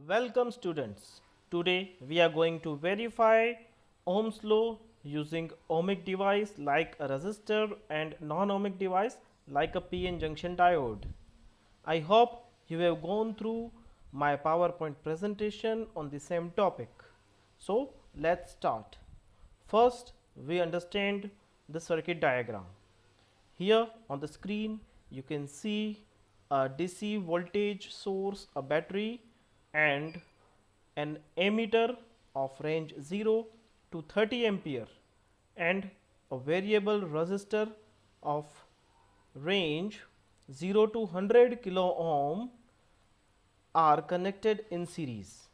Welcome students. Today we are going to verify Ohm's law using ohmic device like a resistor and non-ohmic device like a PN junction diode. I hope you have gone through my PowerPoint presentation on the same topic. So let's start. First we understand the circuit diagram. Here on the screen you can see a DC voltage source, a battery and an emitter of range 0 to 30 ampere and a variable resistor of range 0 to 100 kilo ohm are connected in series,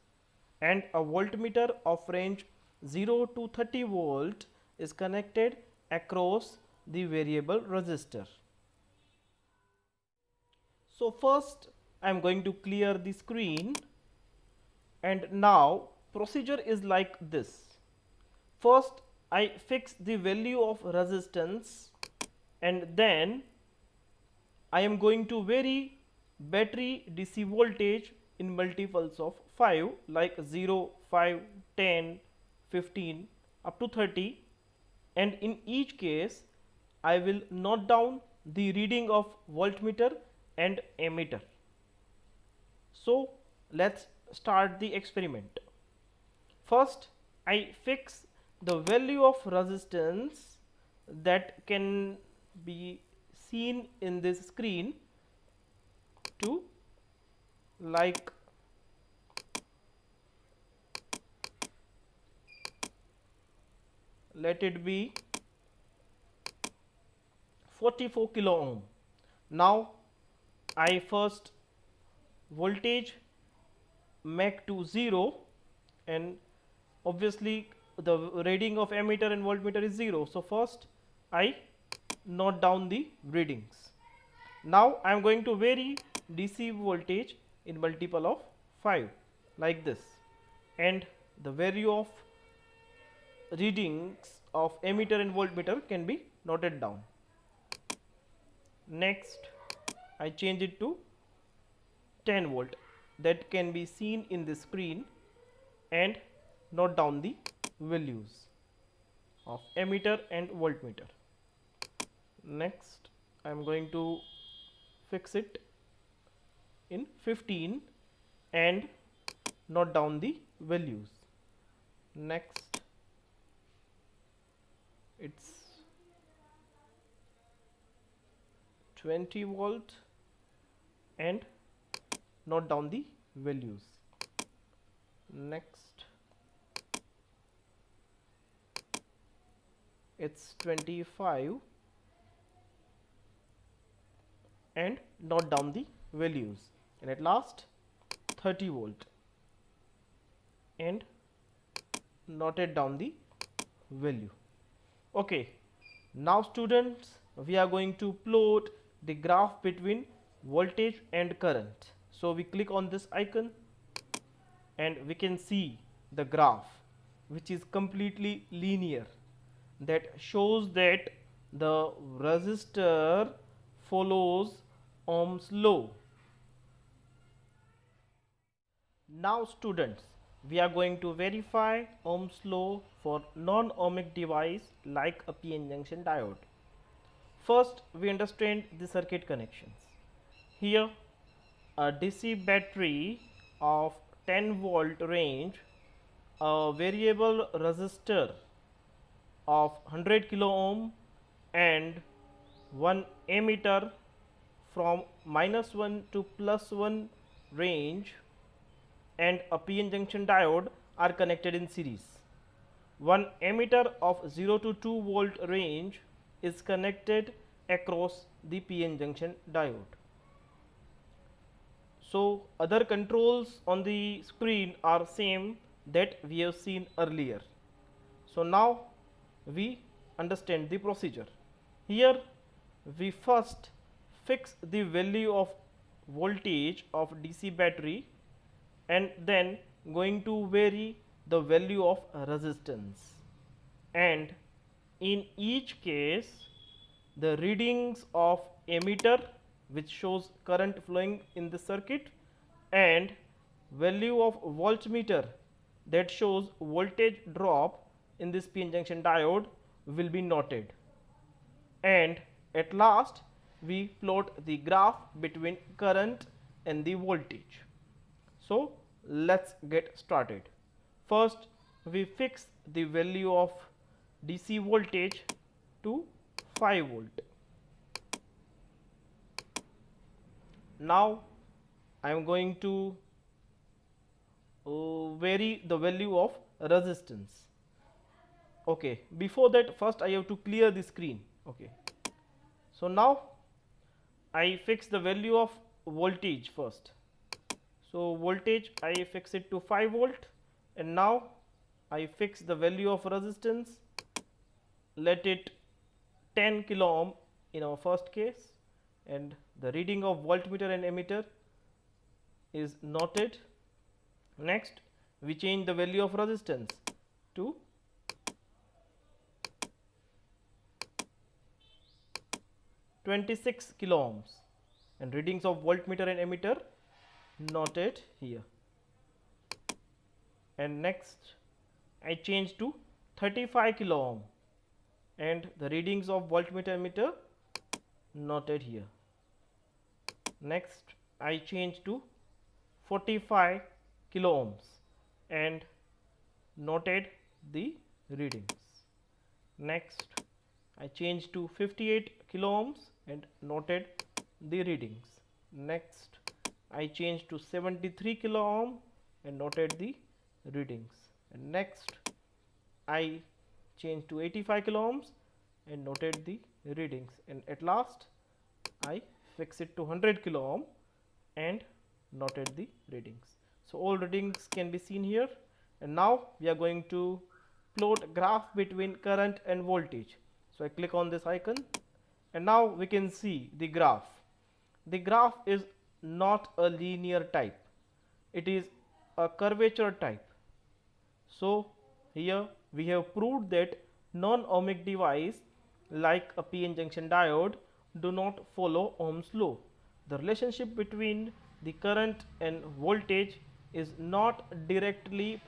and a voltmeter of range 0 to 30 volt is connected across the variable resistor. So first I am going to clear the screen, and now procedure is like this. First I fix the value of resistance, and then I am going to vary battery DC voltage in multiples of 5 like 0, 5, 10, 15 up to 30, and in each case I will note down the reading of voltmeter and ammeter. So let's start the experiment. First I fix the value of resistance that can be seen in this screen to like let it be 44 kilo ohm. Now I first voltage make to 0, and obviously the reading of ammeter and voltmeter is 0. So first I note down the readings. Now I am going to vary DC voltage in multiple of 5 like this, and the value of readings of ammeter and voltmeter can be noted down. Next I change it to 10 volt, that can be seen in the screen, and note down the values of ammeter and voltmeter. Next I am going to fix it in 15 and note down the values. Next it's 20 volt and note down the values. Next it's 25 and note down the values, and at last 30 volt and noted down the value. Okay, now students we are going to plot the graph between voltage and current. So we click on this icon and we can see the graph which is completely linear, that shows that the resistor follows Ohm's law. Now students we are going to verify Ohm's law for non-ohmic device like a PN junction diode. First we understand the circuit connections. Here a DC battery of 10 volt range, a variable resistor of 100 kilo ohm, and one ammeter from -1 to +1 range, and a PN junction diode are connected in series. One ammeter of 0 to 2 volt range is connected across the PN junction diode. So other controls on the screen are same that we have seen earlier. So now we understand the procedure. Here we first fix the value of voltage of DC battery, and then going to vary the value of resistance, and in each case the readings of ammeter which shows current flowing in the circuit, and value of voltmeter that shows voltage drop in this p-n junction diode will be noted. And at last we plot the graph between current and the voltage. So let's get started. First we fix the value of DC voltage to 5 volt. Now I am going to vary the value of resistance. Okay, before that first I have to clear the screen. Okay, so now I fix the value of voltage first. So voltage I fix it to 5 volt, and now I fix the value of resistance, let it 10 kilo ohm in our first case, and the reading of voltmeter and ammeter is noted. Next we change the value of resistance to 26 kilo ohms, and readings of voltmeter and ammeter noted here. And next I change to 35 kilo ohm, and the readings of voltmeter ammeter noted here. Next I change to 45 kilo ohms and noted the readings. Next I change to 58 kilo ohms and noted the readings. Next I change to 73 kilo ohm and noted the readings. And next I change to 85 kilo ohms and noted the readings. And at last I fix it to 100 kilo ohm and noted the readings. So all readings can be seen here. And now we are going to plot graph between current and voltage. So I click on this icon, and now we can see the graph. The graph is not a linear type, it is a curvature type. So here we have proved that non-ohmic device like a p-n junction diode do not follow Ohm's law. The relationship between the current and voltage is not directly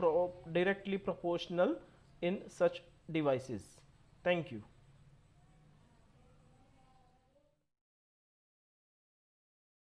proportional in such devices. Thank you.